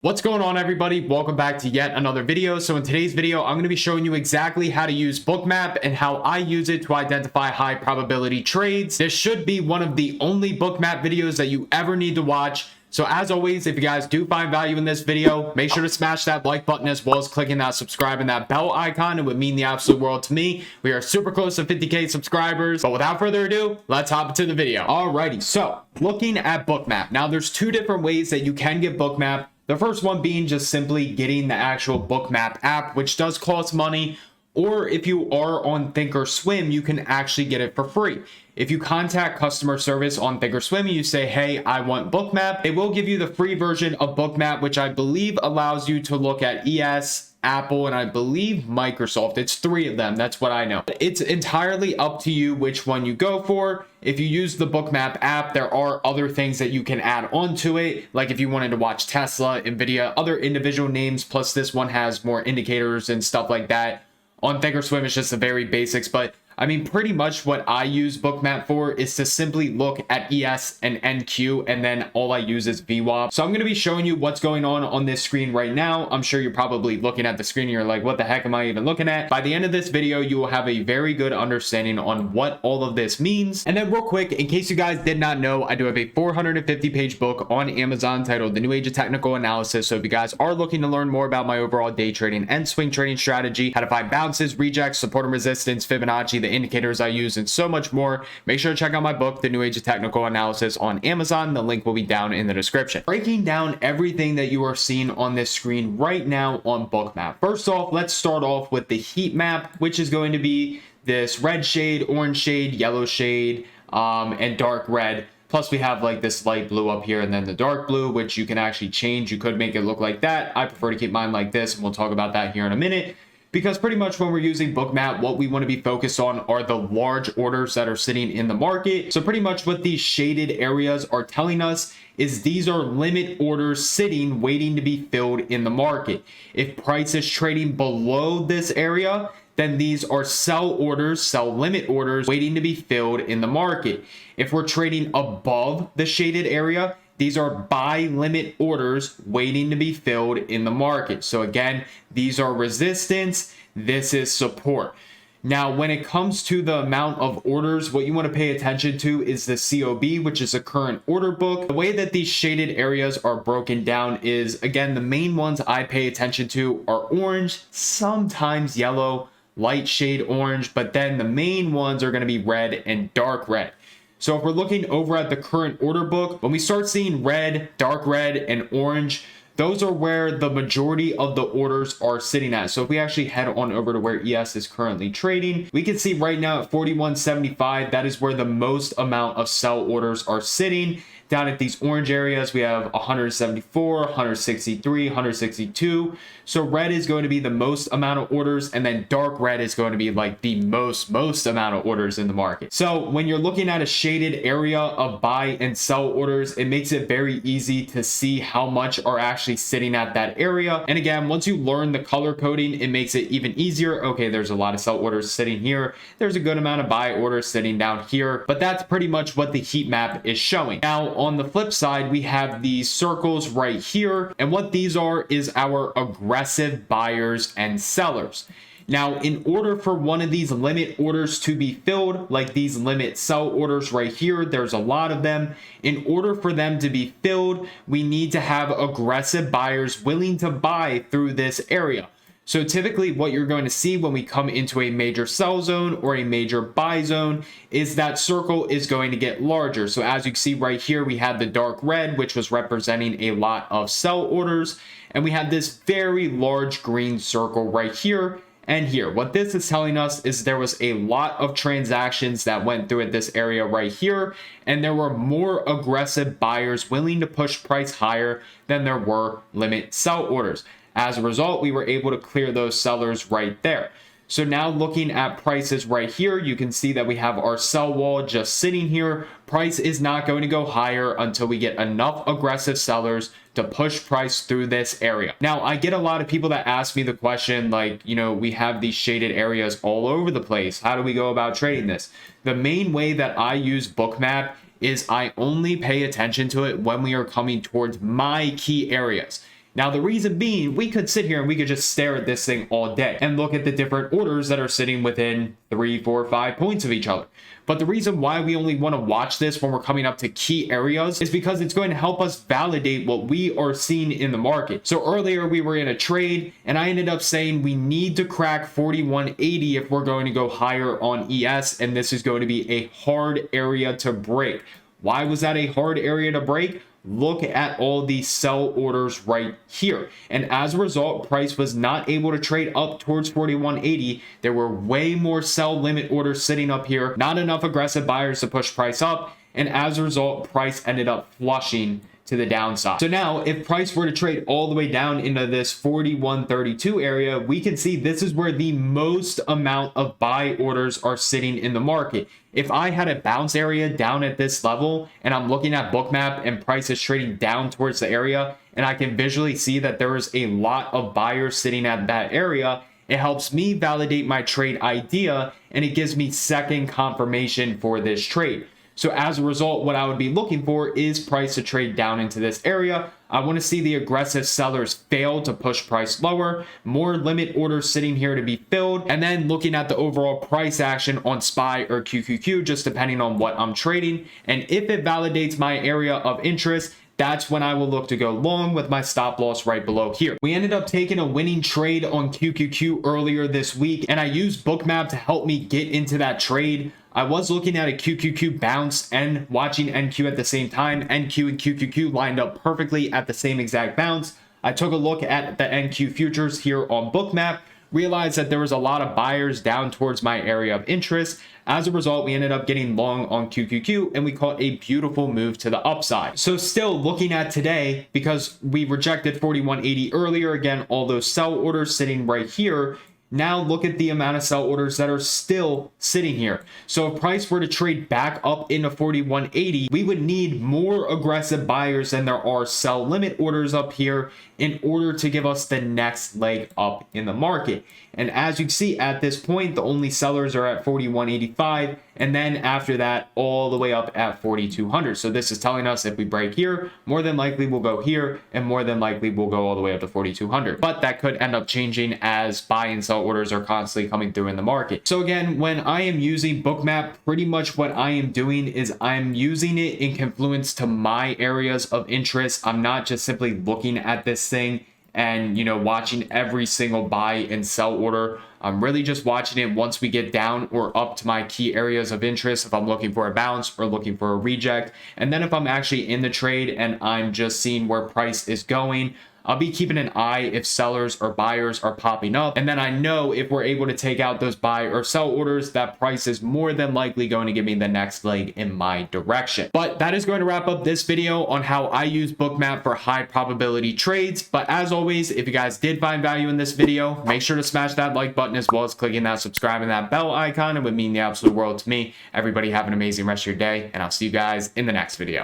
What's going on, everybody? Welcome back to yet another video. So in today's video, I'm going to be showing you exactly how to use Bookmap and how I use it to identify high probability trades. This should be one of the only Bookmap videos that you ever need to watch. So as always, if you guys do find value in this video, make sure to smash that like button as well as clicking that subscribe and that bell icon. It would mean the absolute world to me. We are super close to 50K subscribers. But without further ado, let's hop into the video. Alrighty, so looking at Bookmap. Now there's two different ways that you can get Bookmap. The first one being just simply getting the actual Bookmap app, which does cost money. Or if you are on ThinkorSwim, you can actually get it for free. If you contact customer service on ThinkorSwim and you say, hey, I want Bookmap, they will give you the free version of Bookmap, which I believe allows you to look at ES, Apple, and I believe Microsoft. It's three of them. That's what I know. It's entirely up to you which one you go for. If you use the Bookmap app, there are other things that you can add onto it. Like if you wanted to watch Tesla, Nvidia, other individual names, plus this one has more indicators and stuff like that. On ThinkorSwim, it's just the very basics, but I mean, pretty much what I use Bookmap for is to simply look at ES and NQ, and then all I use is VWAP. So I'm going to be showing you what's going on this screen right now. I'm sure you're probably looking at the screen and you're like, what the heck am I even looking at? By the end of this video, you will have a very good understanding on what all of this means. And then real quick, in case you guys did not know, I do have a 450-page book on Amazon titled The New Age of Technical Analysis. So if you guys are looking to learn more about my overall day trading and swing trading strategy, how to find bounces, rejects, support and resistance, Fibonacci, the indicators I use, and so much more, make sure to check out my book, The New Age of Technical Analysis, on Amazon. The link will be down in the description. Breaking down everything that you are seeing on this screen right now on Bookmap. First off, let's start off with the heat map, which is going to be this red shade, orange shade, yellow shade, and dark red. Plus we have like this light blue up here and then the dark blue, which you can actually change. You could make it look like that. I prefer to keep mine like this, and we'll talk about that here in a minute. Because pretty much when we're using Bookmap, what we want to be focused on are the large orders that are sitting in the market. So pretty much what these shaded areas are telling us is these are limit orders sitting, waiting to be filled in the market. If price is trading below this area, then these are sell orders, sell limit orders, waiting to be filled in the market. If we're trading above the shaded area, these are buy limit orders waiting to be filled in the market. So again, these are resistance. This is support. Now, when it comes to the amount of orders, what you want to pay attention to is the COB, which is a current order book. The way that these shaded areas are broken down is, again, the main ones I pay attention to are orange, sometimes yellow, light shade orange, but then the main ones are going to be red and dark red. So if we're looking over at the current order book, when we start seeing red, dark red, and orange, those are where the majority of the orders are sitting at. So if we actually head on over to where ES is currently trading, we can see right now at 41.75, that is where the most amount of sell orders are sitting. Down at these orange areas, we have 174, 163, 162. So red is going to be the most amount of orders, and then dark red is going to be like the most amount of orders in the market. So when you're looking at a shaded area of buy and sell orders, it makes it very easy to see how much are actually sitting at that area. And again, once you learn the color coding, it makes it even easier. Okay, there's a lot of sell orders sitting here. There's a good amount of buy orders sitting down here, but that's pretty much what the heat map is showing. Now, on the flip side, we have these circles right here, and what these are is our aggressive buyers and sellers. Now, in order for one of these limit orders to be filled, like these limit sell orders right here, there's a lot of them. In order for them to be filled, we need to have aggressive buyers willing to buy through this area. So typically what you're going to see when we come into a major sell zone or a major buy zone is that circle is going to get larger. So as you can see right here, we had the dark red, which was representing a lot of sell orders. And we had this very large green circle right here and here. What this is telling us is there was a lot of transactions that went through at this area right here, and there were more aggressive buyers willing to push price higher than there were limit sell orders. As a result, we were able to clear those sellers right there. So now looking at prices right here, you can see that we have our sell wall just sitting here. Price is not going to go higher until we get enough aggressive sellers to push price through this area. Now, I get a lot of people that ask me the question, like, you know, we have these shaded areas all over the place. How do we go about trading this? The main way that I use Bookmap is I only pay attention to it when we are coming towards my key areas. Now, the reason being, we could sit here and we could just stare at this thing all day and look at the different orders that are sitting within 3, 4, 5 points of each other. But the reason why we only want to watch this when we're coming up to key areas is because it's going to help us validate what we are seeing in the market. So earlier we were in a trade and I ended up saying we need to crack 4180 if we're going to go higher on ES, and this is going to be a hard area to break. Why was that a hard area to break? Look at all these sell orders right here. And as a result, price was not able to trade up towards 4180. There were way more sell limit orders sitting up here, not enough aggressive buyers to push price up. And as a result, price ended up flushing to the downside. So now if price were to trade all the way down into this 4132 area, we can see this is where the most amount of buy orders are sitting in the market. If I had a bounce area down at this level and I'm looking at Bookmap and price is trading down towards the area and I can visually see that there is a lot of buyers sitting at that area, it helps me validate my trade idea and it gives me second confirmation for this trade. So as a result, what I would be looking for is price to trade down into this area. I want to see the aggressive sellers fail to push price lower, more limit orders sitting here to be filled, and then looking at the overall price action on SPY or QQQ, just depending on what I'm trading. And if it validates my area of interest, that's when I will look to go long with my stop loss right below here. We ended up taking a winning trade on QQQ earlier this week, and I used Bookmap to help me get into that trade. I was looking at a QQQ bounce and watching NQ at the same time. NQ and QQQ lined up perfectly at the same exact bounce. I took a look at the NQ futures here on Bookmap, realized that there was a lot of buyers down towards my area of interest. As a result, we ended up getting long on QQQ and we caught a beautiful move to the upside. So still looking at today, because we rejected 4180 earlier, again, all those sell orders sitting right here. Now look at the amount of sell orders that are still sitting here. So if price were to trade back up into 4180, we would need more aggressive buyers than there are sell limit orders up here in order to give us the next leg up in the market. And as you can see at this point, the only sellers are at 4185, and then after that all the way up at 4200. So this is telling us if we break here, more than likely we'll go here, and more than likely we'll go all the way up to 4200. But that could end up changing as buy and sell orders are constantly coming through in the market. So again, when I am using Bookmap, pretty much what I am doing is I'm using it in confluence to my areas of interest. I'm not just simply looking at this thing and, you know, watching every single buy and sell order. I'm really just watching it once we get down or up to my key areas of interest, if I'm looking for a bounce or looking for a reject. And then if I'm actually in the trade and I'm just seeing where price is going, I'll be keeping an eye if sellers or buyers are popping up. And then I know if we're able to take out those buy or sell orders, that price is more than likely going to give me the next leg in my direction. But that is going to wrap up this video on how I use Bookmap for high probability trades. But as always, if you guys did find value in this video, make sure to smash that like button as well as clicking that subscribe and that bell icon. It would mean the absolute world to me. Everybody have an amazing rest of your day, and I'll see you guys in the next video.